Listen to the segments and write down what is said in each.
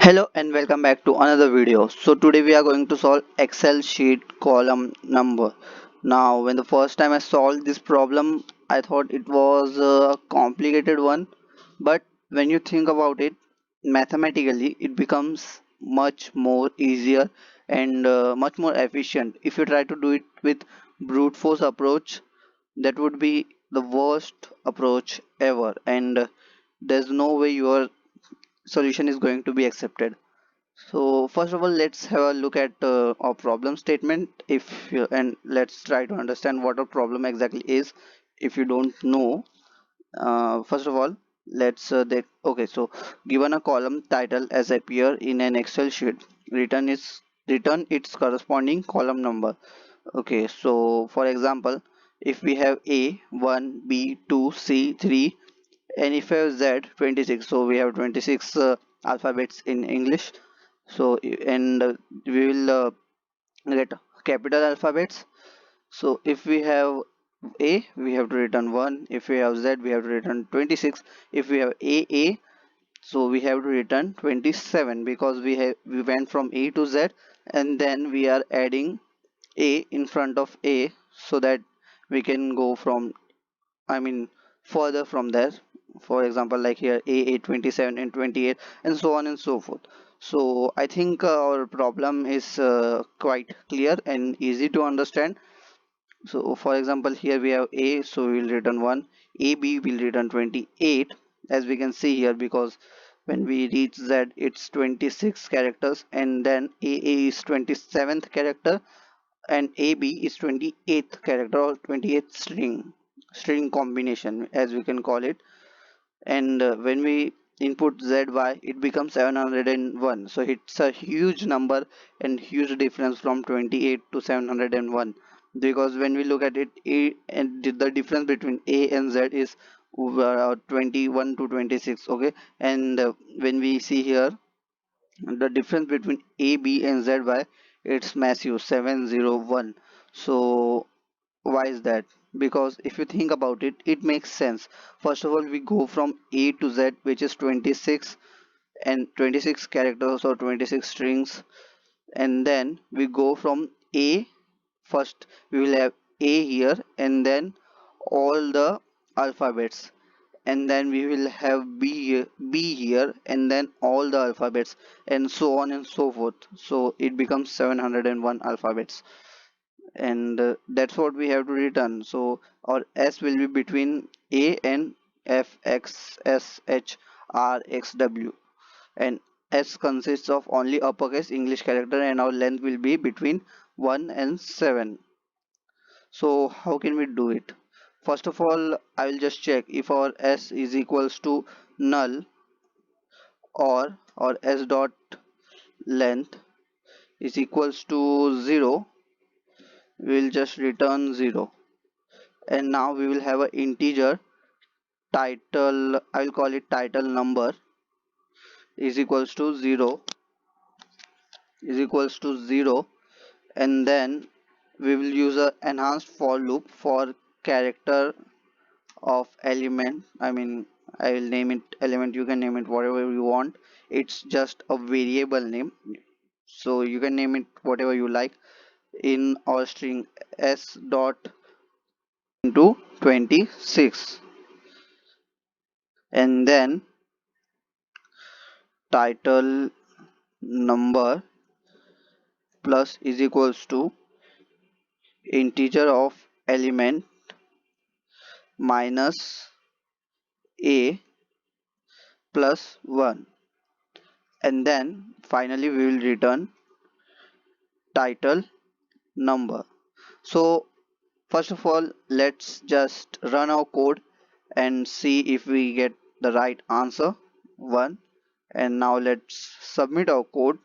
Hello and welcome back to another video. So today we are going to solve Excel sheet column number. Now when the first time I solved this problem, I thought it was a complicated one, but when you think about it mathematically, it becomes much more easier and much more efficient. If you try to do it with brute force approach, that would be the worst approach ever, and there's no way your solution is going to be accepted. So first of all, let's have a look at our problem statement. And let's try to understand what a problem exactly is. If you don't know, first of all, okay. So given a column title as appear in an Excel sheet, return its corresponding column number. Okay. So for example, if we have A 1, B 2, C 3, and if we have Z 26, so we have 26 alphabets in English. So and we will get capital alphabets. So if we have A, we have to return 1. If we have Z, we have to return 26. If we have A, so we have to return 27, because we went from A to Z, and then we are adding A in front of A, so that we can go from, I mean, further from there. For example, like here A 27 and 28, and so on and so forth. So I think our problem is quite clear and easy to understand. So for example, here we have A, so we will return 1. AB will return 28, as we can see here, because when we reach Z, it's 26 characters, and then AA is 27th character, and AB is 28th character, or 28th string combination, as we can call it. And when we input ZY, it becomes 701. So it's a huge number and huge difference from 28 to 701, because when we look at it, and the difference between A and Z is 21 to 26. Okay. And when we see here the difference between AB and ZY, it's massive, 701. So why is that? Because if you think about it, it makes sense. First of all, we go from A to Z, which is 26, and 26 characters or 26 strings, and then we go from A. First we will have A here, and then all the alphabets, and then we will have B here, and then all the alphabets, and so on and so forth. So it becomes 701 alphabets, and that's what we have to return. So our S will be between A and F, X, S, H, R, X, W, and S consists of only uppercase English character, and our length will be between 1 and 7. So how can we do it? First of all, I will just check if our S is equals to null, or S dot length is equals to 0. We will just return 0, and now we will have an integer title. I will call it title number is equals to 0, and then we will use a enhanced for loop for character of element. I mean, I will name it element, you can name it whatever you want. It's just a variable name, so you can name it whatever you like. In our string S dot into 26, and then title number plus is equals to integer of element minus a plus 1, and then finally we will return title number. So first of all, let's just run our code and see if we get the right answer, 1. And now let's submit our code,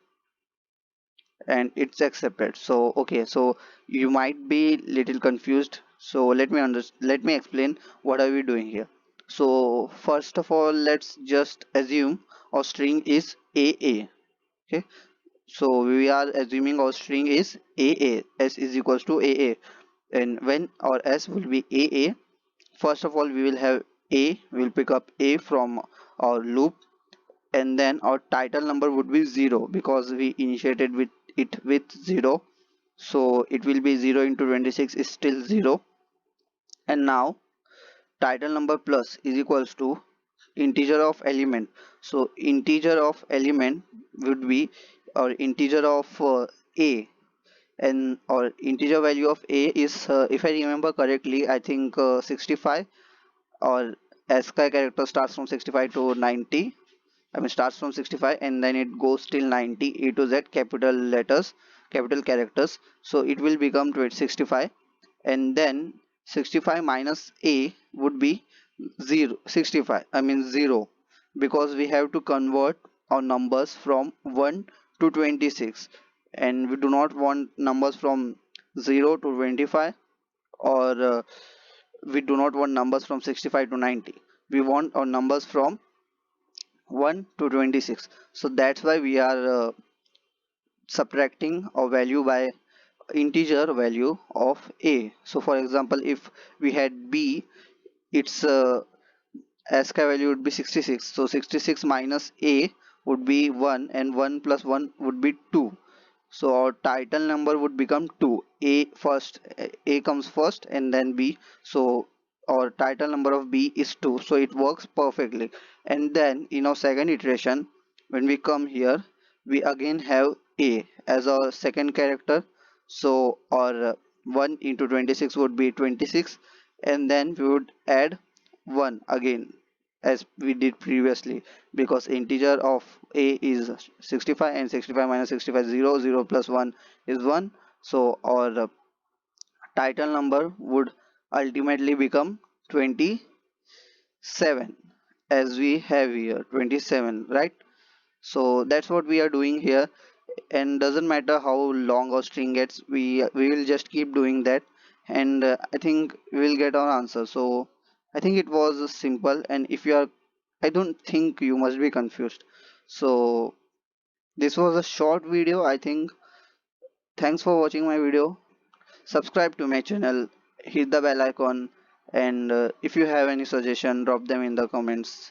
and it's accepted. So okay, so you might be little confused, so let me explain what are we doing here. So first of all, let's just assume our string is AA. Okay, so we are assuming our string is AA, S is equals to AA, and when our S will be AA, first of all we will have A, we will pick up A from our loop, and then our title number would be 0 because we initiated with it with 0. So it will be 0 into 26 is still 0. And now title number plus is equals to integer of element. So integer of element would be, or integer of a, and or integer value of a is, if I remember correctly, I think 65, or ASCII character starts from 65 to 90. I mean starts from 65 and then it goes till 90, A to Z capital letters, capital characters. So it will become 65, and then 65 minus A would be 0. 65, I mean 0, because we have to convert our numbers from 1 to 26, and we do not want numbers from 0 to 25, or we do not want numbers from 65 to 90. We want our numbers from 1 to 26. So that's why we are subtracting a value by integer value of a. So for example, if we had b, its ASCII value would be 66. So 66 minus a would be 1, and 1 plus 1 would be 2. So our title number would become 2. A first, A comes first and then B. So our title number of B is 2. So it works perfectly. And then in our second iteration, when we come here, we again have A as our second character. So our 1 into 26 would be 26, and then we would add 1 again as we did previously, because integer of a is 65 and 65 minus 65 0, 0 plus 1 is 1. So our title number would ultimately become 27, as we have here 27, right? So that's what we are doing here, and doesn't matter how long our string gets, we will just keep doing that, and I think we will get our answer. So I think it was simple, and if you are, I don't think you must be confused. So this was a short video, I think. Thanks for watching my video. Subscribe to my channel, hit the bell icon, and if you have any suggestion, drop them in the comments.